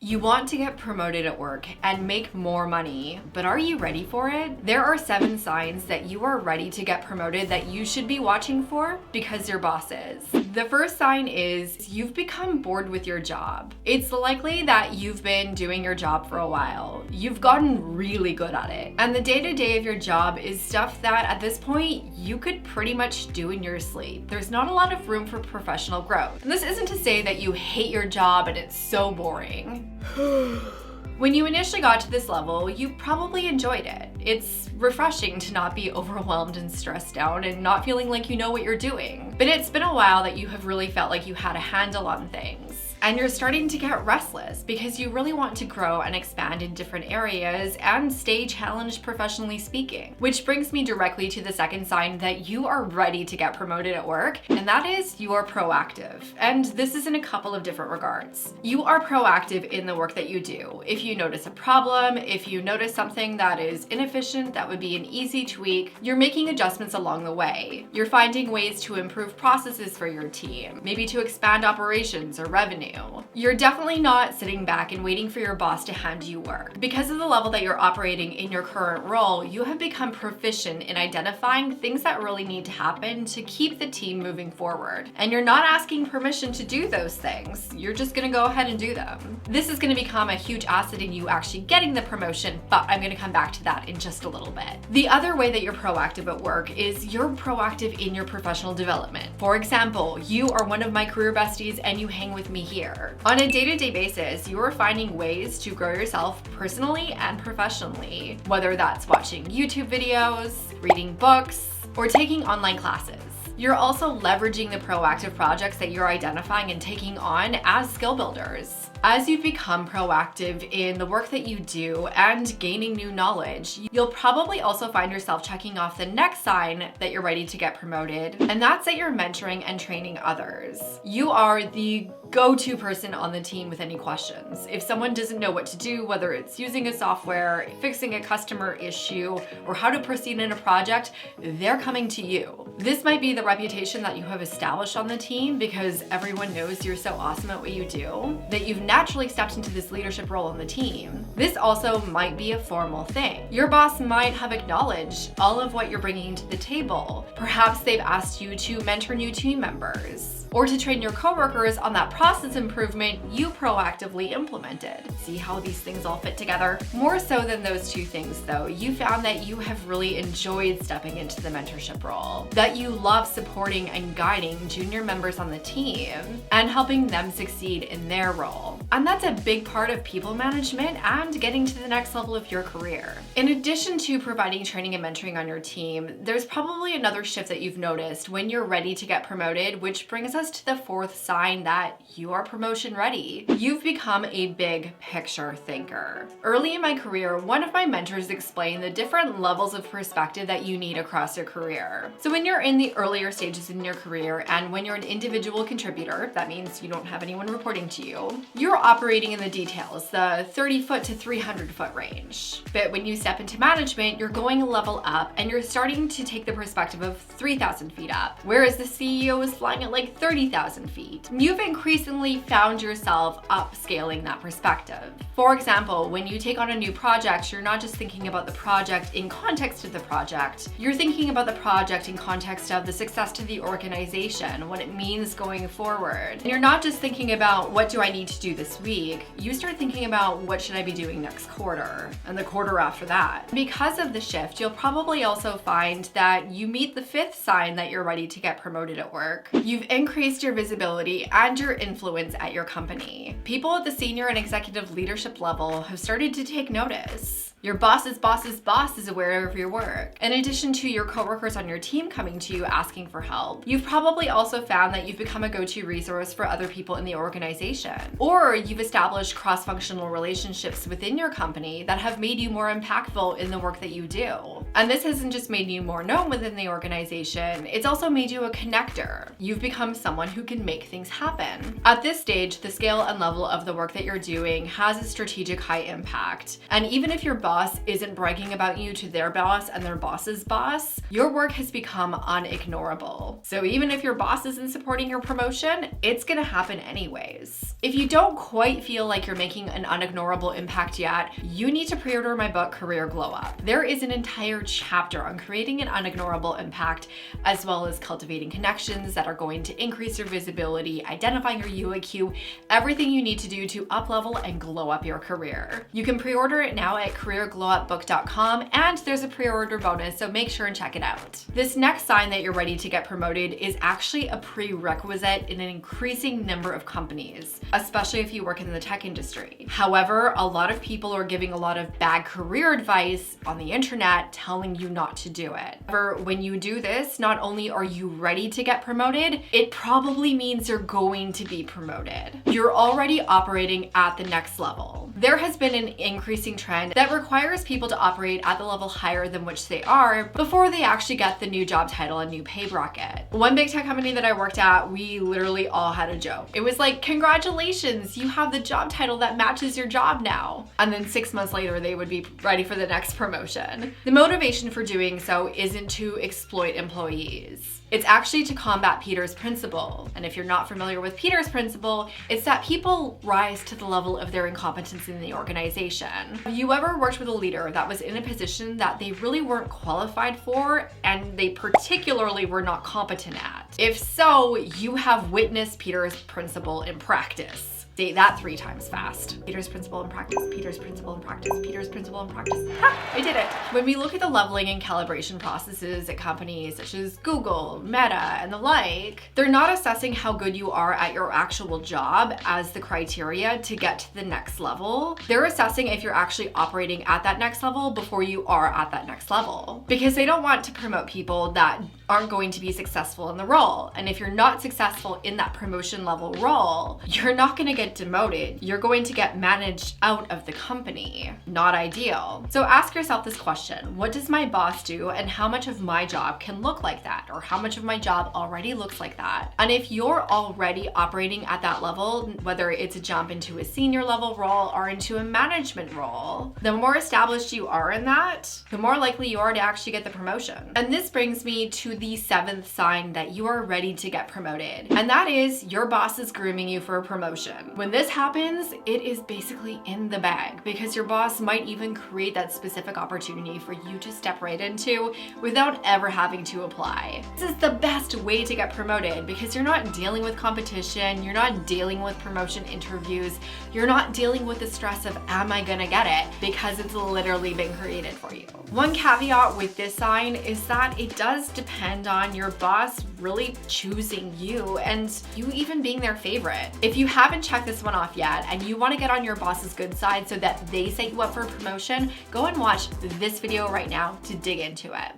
You want to get promoted at work and make more money, but are you ready for it? There are 7 signs that you are ready to get promoted that you should be watching for because your boss is. The first sign is you've become bored with your job. It's likely that you've been doing your job for a while. You've gotten really good at it. And the day-to-day of your job is stuff that at this point you could pretty much do in your sleep. There's not a lot of room for professional growth. And this isn't to say that you hate your job and it's so boring. When you initially got to this level, you probably enjoyed it. It's refreshing to not be overwhelmed and stressed out and not feeling like you know what you're doing. But it's been a while that you have really felt like you had a handle on things. And you're starting to get restless because you really want to grow and expand in different areas and stay challenged professionally speaking. Which brings me directly to the second sign that you are ready to get promoted at work, and that is you are proactive. And this is in a couple of different regards. You are proactive in the work that you do. If you notice a problem, if you notice something that is inefficient, that would be an easy tweak, you're making adjustments along the way. You're finding ways to improve processes for your team, maybe to expand operations or revenue. You're definitely not sitting back and waiting for your boss to hand you work. Because of the level that you're operating in your current role, you have become proficient in identifying things that really need to happen to keep the team moving forward. And you're not asking permission to do those things. You're just gonna go ahead and do them. This is gonna become a huge asset in you actually getting the promotion, but I'm gonna come back to that in just a little bit. The other way that you're proactive at work is you're proactive in your professional development. For example, you are one of my career besties and you hang with me here. On a day-to-day basis, you are finding ways to grow yourself personally and professionally, whether that's watching YouTube videos, reading books, or taking online classes. You're also leveraging the proactive projects that you're identifying and taking on as skill builders. As you become proactive in the work that you do and gaining new knowledge, you'll probably also find yourself checking off the next sign that you're ready to get promoted, and that's that you're mentoring and training others. You are the go-to person on the team with any questions. If someone doesn't know what to do, whether it's using a software, fixing a customer issue, or how to proceed in a project, they're coming to you. This might be the reputation that you have established on the team because everyone knows you're so awesome at what you do that you've naturally stepped into this leadership role on the team. This also might be a formal thing. Your boss might have acknowledged all of what you're bringing to the table. Perhaps they've asked you to mentor new team members or to train your coworkers on that process improvement you proactively implemented. See how these things all fit together? More so than those two things though, you found that you have really enjoyed stepping into the mentorship role, that you love supporting and guiding junior members on the team and helping them succeed in their role. And that's a big part of people management and getting to the next level of your career. In addition to providing training and mentoring on your team, there's probably another shift that you've noticed when you're ready to get promoted, which brings us to the fourth sign that you are promotion ready. You've become a big picture thinker. Early in my career, one of my mentors explained the different levels of perspective that you need across your career. So when you're in the earlier stages in your career and when you're an individual contributor, that means you don't have anyone reporting to you, you're operating in the details, the 30-foot to 300-foot range. But when you step into management, you're going a level up and you're starting to take the perspective of 3,000 feet up, whereas the CEO is flying at like 30,000 feet. You've increasingly found yourself upscaling that perspective. For example, when you take on a new project, you're not just thinking about the project in context of the project, you're thinking about the project in context of the success to the organization, what it means going forward. And you're not just thinking about what do I need to do this week, you start thinking about what should I be doing next quarter and the quarter after that. Because of the shift, you'll probably also find that you meet the fifth sign that you're ready to get promoted at work. You've increased your visibility and your influence at your company. People at the senior and executive leadership level have started to take notice. Your boss's boss's boss is aware of your work. In addition to your coworkers on your team coming to you asking for help, you've probably also found that you've become a go-to resource for other people in the organization. Or you've established cross-functional relationships within your company that have made you more impactful in the work that you do. And this hasn't just made you more known within the organization, it's also made you a connector. You've become someone who can make things happen. At this stage, the scale and level of the work that you're doing has a strategic high impact. And even if your boss isn't bragging about you to their boss and their boss's boss, your work has become unignorable. So even if your boss isn't supporting your promotion, it's gonna happen anyways. If you don't quite feel like you're making an unignorable impact yet, you need to pre-order my book, Career Glow Up. There is an entire chapter on creating an unignorable impact, as well as cultivating connections that are going to increase your visibility, identifying your UIQ, everything you need to do to up-level and glow up your career. You can pre-order it now at careerglowupbook.com, and there's a pre-order bonus, so make sure and check it out. This next sign that you're ready to get promoted is actually a prerequisite in an increasing number of companies, especially if you work in the tech industry. However, a lot of people are giving a lot of bad career advice on the internet telling you not to do it. However, when you do this, not only are you ready to get promoted, it probably means you're going to be promoted. You're already operating at the next level. There has been an increasing trend that requires people to operate at the level higher than which they are before they actually get the new job title and new pay bracket. One big tech company that I worked at, we literally all had a joke. It was like, congratulations, you have the job title that matches your job now. And then 6 months later, they would be ready for the next promotion. The motivation for doing so isn't to exploit employees. It's actually to combat Peter's principle. And if you're not familiar with Peter's principle, it's that people rise to the level of their incompetence in the organization. Have you ever worked with a leader that was in a position that they really weren't qualified for and they particularly were not competent at? If so, you have witnessed Peter's principle in practice. Say that 3 times fast. Peter's principle in practice, Peter's principle in practice, Peter's principle in practice. Ha! I did it. When we look at the leveling and calibration processes at companies such as Google, Meta, and the like, they're not assessing how good you are at your actual job as the criteria to get to the next level. They're assessing if you're actually operating at that next level before you are at that next level. Because they don't want to promote people that aren't going to be successful in the role. And if you're not successful in that promotion level role, you're not gonna get demoted. You're going to get managed out of the company. Not ideal. So ask yourself this question: what does my boss do and how much of my job can look like that? Or how much of my job already looks like that? And if you're already operating at that level, whether it's a jump into a senior level role or into a management role, the more established you are in that, the more likely you are to actually get the promotion. And this brings me to the 7th sign that you are ready to get promoted. And that is your boss is grooming you for a promotion. When this happens, it is basically in the bag because your boss might even create that specific opportunity for you to step right into without ever having to apply. This is the best way to get promoted because you're not dealing with competition, you're not dealing with promotion interviews, you're not dealing with the stress of am I gonna get it, because it's literally been created for you. One caveat with this sign is that it does depend on your boss really choosing you and you even being their favorite. If you haven't checked this one off yet and you want to get on your boss's good side so that they set you up for a promotion, go and watch this video right now to dig into it.